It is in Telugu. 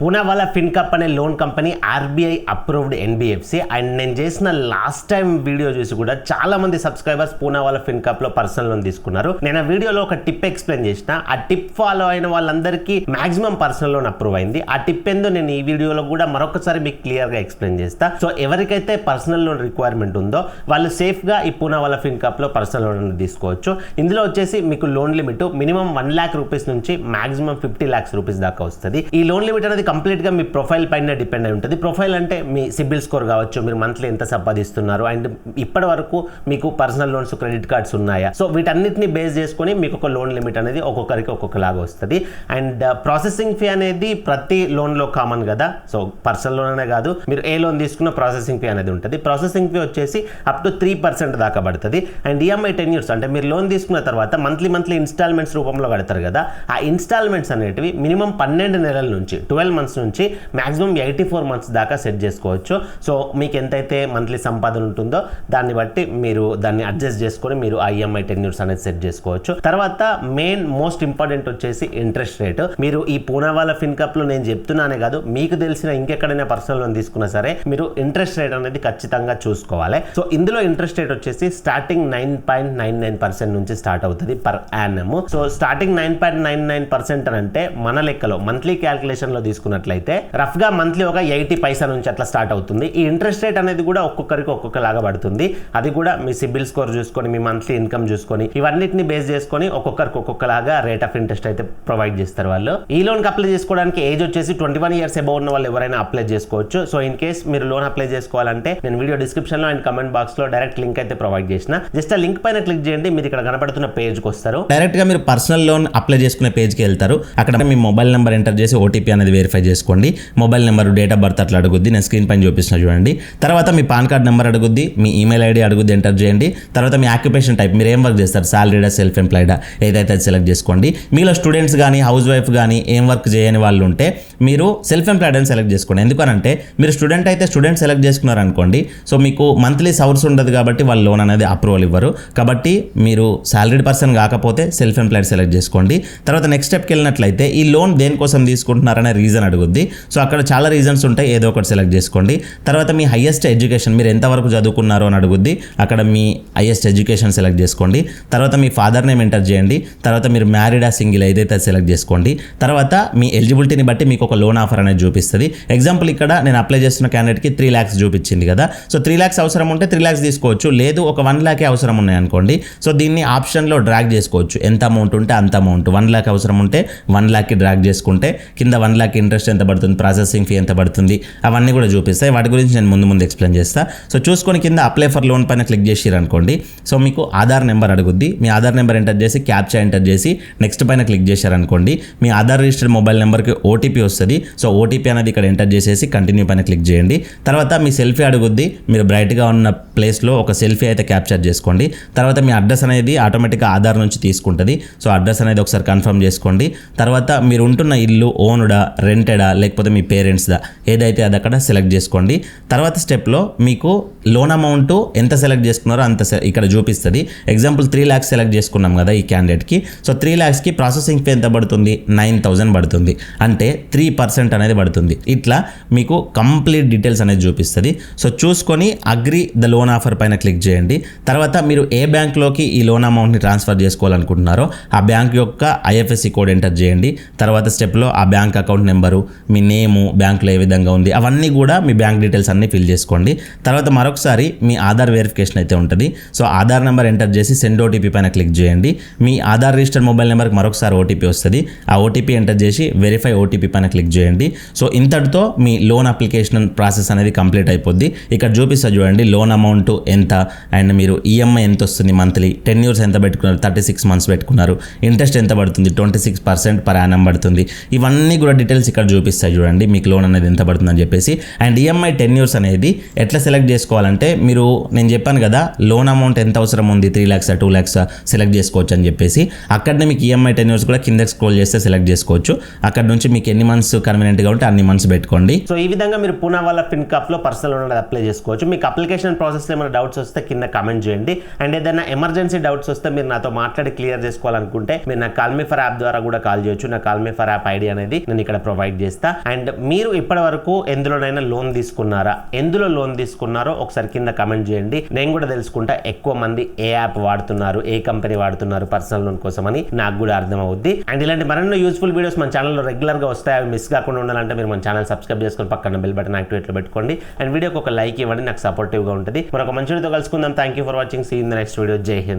పూనావాలా ఫిన్కప్ అనే loan company RBI approved NBFC. And నేను చేసిన లాస్ట్ టైం వీడియో చూసి కూడా చాలా మంది సబ్స్క్రైబర్స్ పూనావాలా ఫిన్కప్ లో పర్సనల్ లోన్ తీసుకున్నారు. నేను ఆ వీడియోలో ఒక టిప్ ఎక్స్ప్లెయిన్ చేసిన. ఆ టిప్ ఫాలో అయిన వాళ్ళందరికీ మాక్సిమం పర్సనల్ లోన్ అప్రూవ్ అయింది. ఆ టిప్ ఏందో నేను ఈ వీడియోలో కూడా మరొకసారి మీకు క్లియర్ గా ఎక్స్ప్లెయిన్ చేస్తా. సో ఎవరికైతే పర్సనల్ లోన్ రిక్వైర్మెంట్ ఉందో వాళ్ళు సేఫ్ గా ఈ పూనావాలా ఫిన్కప్ లో పర్సనల్ లోన్ తీసుకోవచ్చు. ఇందులో వచ్చేసి మీకు loan limit minimum 1 lakh rupees నుంచి మాక్సిమం 50 lakhs రూపీస్ దాకా వస్తుంది. ఈ లోన్ లిమిట్ అనేది కంప్లీట్ గా మీ ప్రొఫైల్ పైన డిపెండ్ అయి ఉంటుంది. ప్రొఫైల్ అంటే మీ సిబిల్ స్కోర్ కావచ్చు, మీరు మంత్లీ ఎంత సంపాదిస్తున్నారు, అండ్ ఇప్పటి వరకు మీకు పర్సనల్ లోన్స్, క్రెడిట్ కార్డ్స్ ఉన్నాయా. సో వీటన్నిటిని బేస్ చేసుకొని మీకు ఒక లోన్ లిమిట్ అనేది ఒక్కొక్కరికి ఒక్కొక్కలాగా వస్తుంది. అండ్ ప్రాసెసింగ్ ఫీ అనేది ప్రతి లోన్ లో కామన్ కదా. సో పర్సనల్ లోన్ అనే కాదు, మీరు ఏ లోన్ తీసుకున్న ప్రాసెసింగ్ ఫీ అనేది ఉంటుంది. ప్రాసెసింగ్ ఫీ వచ్చేసి అప్ టు 3% దాకా పడుతుంది. అండ్ ఈఎంఐ 10 years అంటే మీరు లోన్ తీసుకున్న తర్వాత మంత్లీ ఇన్స్టాల్మెంట్స్ రూపంలో కడతారు కదా. ఆ ఇన్స్టాల్మెంట్స్ అనేటివి మినిమం 12 నెలల నుంచి 12 months నుంచి మాక్సిమం 84 months దాకా సెట్ చేసుకోవచ్చు. సో మీకు ఎంతైతే మంత్లీ సంపాదన ఉంటుందో దాన్ని బట్టి మీరు దాన్ని అడ్జస్ట్ చేసుకొని మీరు ఆ ఈఎంఐ 10 years అనేది సెట్ చేసుకోవచ్చు. తర్వాత మెయిన్ మోస్ట్ ఇంపార్టెంట్ వచ్చేసి ఇంట్రెస్ట్ రేట్. మీరు ఈ పూనావాలా ఫిన్కప్ లో నేను చెప్తున్నానే కాదు, మీకు తెలిసిన ఇంకెక్కడైనా పర్సనల్ లోన్ తీసుకున్నా సరే మీరు ఇంట్రెస్ట్ రేట్ అనేది ఖచ్చితంగా చూసుకోవాలి. సో ఇందులో ఇంట్రెస్ట్ రేట్ వచ్చేసి స్టార్టింగ్ 9.99% నుంచి స్టార్ట్ అవుతుంది పర్ యానమ్. సో స్టార్టింగ్ 9.99% అని అంటే మన లెక్కలో మంత్లీ క్యాల్కులేషన్ లో తీసుకున్నట్లయితే రఫ్ గా మంత్లీ ఒక 80 పైసా నుంచి అట్లా స్టార్ట్ అవుతుంది. ఈ ఇంట్రెస్ట్ రేట్ అనేది కూడా ఒక్కొక్కరికి ఒక్కొక్కలాగా పడుతుంది. అది కూడా మీ సిబిల్ స్కోర్ చూసుకొని, మీ మంత్లీ ఇన్కమ్ చూసుకొని, ఇవన్నిటిని బేస్ చేసుకొని ఒక్కొక్కరికి ఒక్కొక్కలాగా రేట్ ఆఫ్ ఇంట్రెస్ట్ అయితే ప్రొవైడ్ చేస్తారు వాళ్ళు. ఈ లోన్ కి అప్లై చేసుకోవడానికి ఏజ్ వచ్చేసి 21 years అబౌవ్ ఉన్న వాళ్ళు ఎవరైనా అప్లై చేసుకోవచ్చు. సో ఇన్ కేస్ మీరు లోన్ అప్లై చేసుకోవాలంటే నేను వీడియో డిస్క్రిప్షన్ లో అండ్ కమెంట్ బాక్స్ లో డైరెక్ట్ లింక్ అయితే ప్రొవైడ్ చేసిన. జస్ట్ ఆ లింక్ పైన క్లిక్ చేయండి, మీరు ఇక్కడ కనబడుతున్న పేజ్ కి వస్తారు. డైరెక్ట్ గా మీరు పర్సనల్ లోన్ అప్లై చేసుకునే పేజ్ కి వెళ్తారు. అక్కడ మీ మొబైల్ నెంబర్ ఎంటర్ చేసి ఓటీపీ అనేది వెరిఫై చేసుకోండి. Mobile number, date of birth అట్లా అడుగుద్ది. నేను స్క్రీన్ పైన చూపిస్తున్నా చూడండి. తర్వాత మీ పాన్ కార్డ్ నెంబర్ అడుగుద్ది, మీ ఈమెయిల్ ఐడి అడుగుద్ది, ఎంటర్ చేయండి. తర్వాత మీ ఆక్యుపేషన్ టైప్, మీరు ఏం వర్క్ చేస్తారు, సాలరీడా, సెల్ఫ్ ఎంప్లాయిడా, ఏదైతే అది సెలెక్ట్ చేసుకోండి. మీలో స్టూడెంట్స్ కానీ హౌస్ వైఫ్ కానీ ఏం వర్క్ చేయని వాళ్ళు ఉంటే మీరు సెల్ఫ్ ఎంప్లాయిడ్ అని సెలెక్ట్ చేసుకోండి. ఎందుకనంటే మీరు స్టూడెంట్ అయితే స్టూడెంట్ సెలెక్ట్ చేసుకున్నారు అనుకోండి, సో మీకు మంత్లీ సోర్స్ ఉండదు కాబట్టి వాళ్ళు లోన్ అనేది అప్రూవల్ ఇవ్వరు. కాబట్టి మీరు సాలరీడ్ పర్సన్ కాకపోతే సెల్ఫ్ ఎంప్లాయిడ్ సెలెక్ట్ చేసుకోండి. తర్వాత నెక్స్ట్ స్టెప్కి వెళ్ళినట్లయితే ఈ లోన్ దేనికోసం తీసుకుంటున్నారనే రీజన్ అడుగుద్ది. సో అక్కడ చాలా రీజన్స్ ఉంటాయి, ఏదో ఒకటి సెలెక్ట్ చేసుకోండి. తర్వాత మీ హైయెస్ట్ ఎడ్యుకేషన్, మీరు ఎంతవరకు చదువుకున్నారో అని అడుగుద్ది. అక్కడ మీ హైయెస్ట్ ఎడ్యుకేషన్ సెలెక్ట్ చేసుకోండి. తర్వాత మీ ఫాదర్ నేమ్ ఎంటర్ చేయండి. తర్వాత మీరు మ్యారీడా, సింగిల్ ఏదైతే సెలెక్ట్ చేసుకోండి. తర్వాత మీ ఎలిజిబిలిటీని బట్టి మీకు ఒక లోన్ ఆఫర్ అనేది చూపిస్తుంది. ఎగ్జాంపుల్ ఇక్కడ నేను అప్లై చేస్తున్న క్యాండిడేట్కి 3 lakhs చూపించింది కదా. సో 3 lakhs అవసరం ఉంటే 3 lakhs తీసుకోవచ్చు, లేదు ఒక 1 lakh అవసరం ఉన్నాయి అనుకోండి. సో దీన్ని ఆప్షన్లో డ్రాగ్ చేసుకోవచ్చు. ఎంత అమౌంట్ ఉంటే అంత అమౌంట్, 1 lakh అవసరం ఉంటే 1 lakh డ్రాగ్ చేసుకుంటే కింద 1 lakh ఇంట్రెస్ట్ ఎంత పడుతుంది, ప్రాసెసింగ్ ఫీ ఎంత పడుతుంది, అవన్నీ కూడా చూపిస్తాయి. వాటి గురించి నేను ముందు ఎక్స్ప్లెయిన్ చేస్తా. సో చూసుకొని కింద అప్లై ఫర్ లోన్ పైన క్లిక్ చేసిరు అనుకోండి. సో మీకు ఆధార్ నెంబర్ అడుగుద్ది. మీ ఆధార్ నెంబర్ ఎంటర్ చేసి క్యాప్చా ఎంటర్ చేసి నెక్స్ట్ పైన క్లిక్ చేశారనుకోండి, మీ ఆధార్ రిజిస్టర్డ్ మొబైల్ నెంబర్కి ఓటీపీ వస్తుంది. సో ఓటీపీ అనేది ఇక్కడ ఎంటర్ చేసేసి కంటిన్యూ పైన క్లిక్ చేయండి. తర్వాత మీ సెల్ఫీ అడుగుద్ది. మీరు బ్రైట్గా ఉన్న ప్లేస్లో ఒక సెల్ఫీ అయితే క్యాప్చర్ చేసుకోండి. తర్వాత మీ అడ్రస్ అనేది ఆటోమేటిక్గా ఆధార్ నుంచి తీసుకుంటుంది. సో అడ్రస్ అనేది ఒకసారి కన్ఫర్మ్ చేసుకోండి. తర్వాత మీరు ఉంటున్న ఇల్లు ఓనుడా, రెంటెడా, లేకపోతే మీ పేరెంట్స్దా, ఏదైతే అది అక్కడ సెలెక్ట్ చేసుకోండి. తర్వాత స్టెప్లో మీకు లోన్ అమౌంట్ ఎంత సెలెక్ట్ చేసుకున్నారో అంత ఇక్కడ చూపిస్తుంది. ఎగ్జాంపుల్ 3 lakhs సెలెక్ట్ చేసుకున్నాం కదా ఈ క్యాండిడేట్కి. సో 3 lakhsకి ప్రాసెసింగ్ ఫీ ఎంత పడుతుంది, 9,000 పడుతుంది. అంటే 3% అనేది పడుతుంది. ఇట్లా మీకు కంప్లీట్ డీటెయిల్స్ అనేది చూపిస్తుంది. సో చూసుకొని అగ్రీ ద లోన్ ఆఫర్ పైన క్లిక్ చేయండి. తర్వాత మీరు ఏ బ్యాంక్లోకి ఈ లోన్ అమౌంట్ని ట్రాన్స్ఫర్ చేసుకోవాలనుకుంటున్నారో ఆ బ్యాంక్ యొక్క ఐఎఫ్ఎస్సి కోడ్ ఎంటర్ చేయండి. తర్వాత స్టెప్లో ఆ బ్యాంక్ అకౌంట్ నెంబరు, మీ నేము, బ్యాంకులో ఏ విధంగా ఉంది, అవన్నీ కూడా మీ బ్యాంక్ డీటెయిల్స్ అన్నీ ఫిల్ చేసుకోండి. తర్వాత మరొకసారి మీ ఆధార్ వెరిఫికేషన్ అయితే ఉంటుంది. సో ఆధార్ నెంబర్ ఎంటర్ చేసి సెండ్ ఓటీపీ పైన క్లిక్ చేయండి. మీ ఆధార్ రిజిస్టర్ మొబైల్ నెంబర్కి మరొకసారి ఓటీపీ వస్తుంది. ఆ ఓటీపీ ఎంటర్ చేసి వెరిఫై ఓటీపీ పైన క్లిక్ చేయండి. సో ఇంతటితో మీ లోన్ అప్లికేషన్ ప్రాసెస్ అనేది కంప్లీట్ అయిపోద్ది. ఇక్కడ చూపిస్తా చూడండి లోన్ అమౌంట్ ఎంత, అండ్ మీరు ఈఎంఐ ఎంత వస్తుంది మంత్లీ, 10 years ఎంత పెట్టుకున్నారు, 36 months పెట్టుకున్నారు, ఇంట్రెస్ట్ ఎంత పడుతుంది, 26% పర్ యానం పడుతుంది. ఇవన్నీ కూడా డీటెయిల్స్ ఇక్కడ చూపిస్తాయి చూడండి, మీకు లోన్ అనేది ఎంత పడుతుందని చెప్పేసి. అండ్ ఈఎంఐ 10 years అనేది ఎట్లా సెలెక్ట్ చేసుకోవాలంటే, మీరు నేను చెప్పాను కదా లోన్ అమౌంట్ ఎంత అవసరం ఉంది, 3 lakhs 2 lakhs సెలెక్ట్ చేసుకోవచ్చు అని చెప్పేసి. అక్కడనే మీకు ఈఎంఐ 10 years కూడా కిందకి స్క్రోల్ చేస్తే సెలెక్ట్ చేసుకోవచ్చు. అక్కడ నుంచి మీకు ఎన్ని మంత్స్ కన్వీనియంట్గా ఉంటే అన్ని మంత్స్ పెట్టుకోండి. సో ఈ విధంగా మీరు పూనావాలా ఫిన్కప్ లో పర్సనల్ లోన్ అప్లై చేసుకోవచ్చు. మీకు అప్లికేషన్ ప్రాసెస్ ఏమైనా డౌట్స్ వస్తే కింద కమెంట్ చేయండి. అండ్ ఏదైనా ఎమర్జెన్సీ డౌట్స్ వస్తే మీరు నాతో మాట్లాడి క్లియర్ చేసుకోవాలనుకుంటే మీరు నా కాల్ మీ ఫర్ యాప్ ద్వారా కూడా కాల్ చేయొచ్చు. నా call me for app ID అనేది నేను ఇక్కడ ప్రొవైడ్ ప్రొవైడ్ చేస్తా. అండ్ మీరు ఇప్పటి వరకు ఎందులోనైనా లోన్ తీసుకున్నారా, ఎందులో లోన్ తీసుకున్నారో ఒకసారి కింద కమెంట్ చేయండి. నేను కూడా తెలుసుకుంటా ఎక్కువ మంది ఏ యాప్ వాడుతున్నారు, ఏ కంపెనీ వాడుతున్నారు పర్సనల్ లోన్ కోసం అని నాకు కూడా అర్థం అవుద్ది. అండ్ ఇలాంటి మరెన్నో యూస్ఫుల్ వీడియోస్ మన ఛానల్లో రెగ్యులర్ గా వస్తాయి. అవి మిస్ కాకుండా ఉండాలంటే మీరు మన ఛానల్ సబ్స్క్రైబ్ చేసుకొని పక్కన బెల్ బటన్ యాక్టివేట్లో పెట్టుకోండి. అండ్ వీడియోకి ఒక లైక్ ఇవ్వండి, నాకు సపోర్టివ్ గా ఉంటుంది. మరొక మంచి వీడియోతో కలుసుకుందాం. Thank you for watching. See in the next video. జై హింద్.